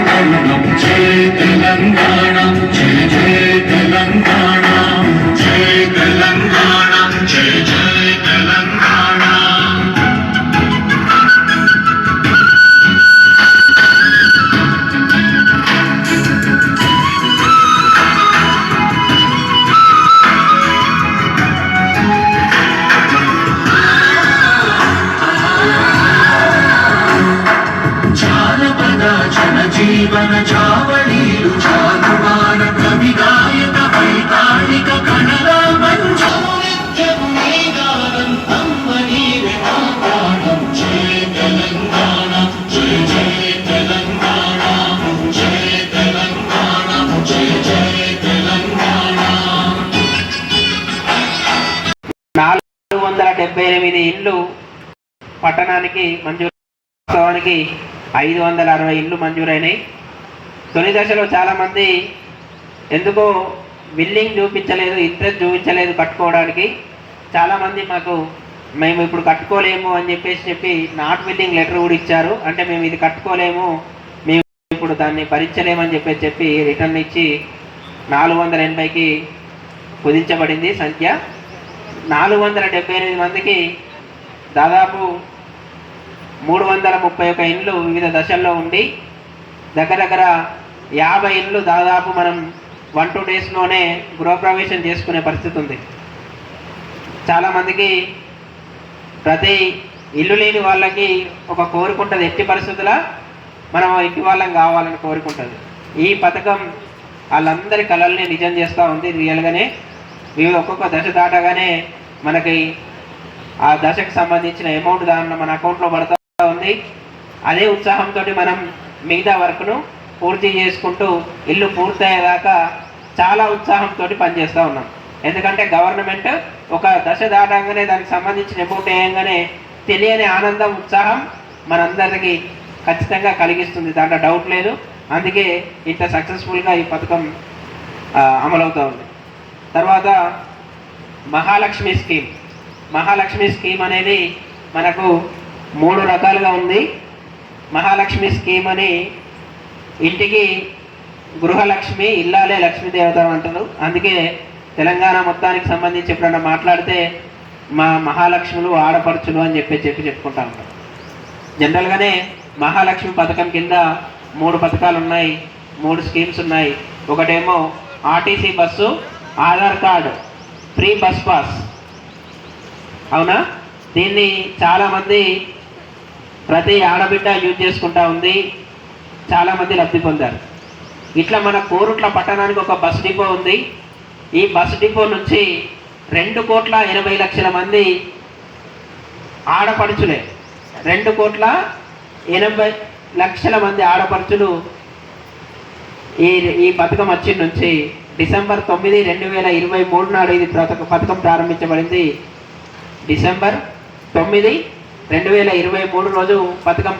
గర్వం జై తెలంగాణ జై జై తెలంగాణ జై తెలంగాణ జై జై తెలంగాణ జీవన చావళీలు చాలువాన కవి గాయక వైతాళిక కణల మంచోనిత్యము నీగానం అమ్మనీవే ఆపాడం జై తెలంగాణ జై జై తెలంగాణ జై తెలంగాణ జై జై తెలంగాణ 478 ఇళ్ళు పట్టణానికి మంజూరు, వాస్తవానికి 560 ఇళ్ళు మంజూరైనాయి. తొలి దశలో చాలామంది ఎందుకో విల్లింగ్ చూపించలేదు, ఇంట్రెస్ట్ చూపించలేదు కట్టుకోవడానికి. చాలామంది మేము ఇప్పుడు కట్టుకోలేము అని చెప్పి నాట్ విల్లింగ్ లెటర్ కూడా ఇచ్చారు. అంటే మేము ఇది కట్టుకోలేము, మేము ఇప్పుడు దాన్ని భరించలేమని చెప్పి రిటర్న్ ఇచ్చి 480కి కుదించబడింది సంఖ్య. 478 మందికి దాదాపు 331 ఇండ్లు వివిధ దశల్లో ఉండి దగ్గర 50 ఇండ్లు దాదాపు మనం 1-2 డేస్లోనే గృహప్రవేశం చేసుకునే పరిస్థితి ఉంది. చాలామందికి ప్రతి ఇల్లు లేని వాళ్ళకి ఒక కోరుకుంటుంది, ఎట్టి పరిస్థితుల మనం ఇంటి వాళ్ళం కావాలని కోరుకుంటుంది. ఈ పథకం వాళ్ళందరి కళల్ని నిజం చేస్తూ ఉంది. రియల్గానే ఒక్కొక్క దశ దాటగానే మనకి ఆ దశకు సంబంధించిన అమౌంట్ దానిలో మన అకౌంట్లో పడుతూ ఉంది. అదే ఉత్సాహంతో మనం మిగతా వర్క్ను పూర్తి చేసుకుంటూ ఇల్లు పూర్తయ్యేదాకా చాలా ఉత్సాహంతో పనిచేస్తూ ఉన్నాం. ఎందుకంటే గవర్నమెంట్ ఒక దశ దాటంగానే దానికి సంబంధించిన అమౌంట్ వేయంగానే తెలియని ఆనందం, ఉత్సాహం మనందరికీ ఖచ్చితంగా కలిగిస్తుంది, దాంట్లో డౌట్ లేదు. అందుకే ఇంత సక్సెస్ఫుల్గా ఈ పథకం అమలవుతూ ఉంది. తర్వాత మహాలక్ష్మి స్కీమ్. మహాలక్ష్మి స్కీమ్ అనేది మనకు 3 రకాలుగా ఉంది. మహాలక్ష్మి స్కీమ్ అని ఇంటికి గృహలక్ష్మి, ఇల్లాలే లక్ష్మీదేవత అంటారు. అందుకే తెలంగాణ మొత్తానికి సంబంధించి ఎప్పుడన్నా మాట్లాడితే మా మహాలక్ష్ములు ఆడపడుచులు అని చెప్పుకుంటా ఉంటాం. జనరల్గానే మహాలక్ష్మి పథకం కింద 3 పథకాలు ఉన్నాయి, 3 స్కీమ్స్ ఉన్నాయి. ఒకటేమో RTC bus, Aadhaar card, free bus pass. అవునా? దీన్ని చాలామంది ప్రతి ఆడబిడ్డ యూజ్ చేసుకుంటా ఉంది, చాలామంది లబ్ధి పొందారు. ఇట్లా మన కోరుట్ల పట్టణానికి ఒక బస్ డిపో ఉంది. ఈ బస్ డిపో నుంచి 2,80,00,000 మంది ఆడపడుచులే, 2,80,00,000 మంది ఆడపడుచులు ఈ పథకం వచ్చిన నుంచి డిసెంబర్ 9, 2023 నాడు ఇది పథకం ప్రారంభించబడింది. డిసెంబర్ 9, 2023 రోజు పథకం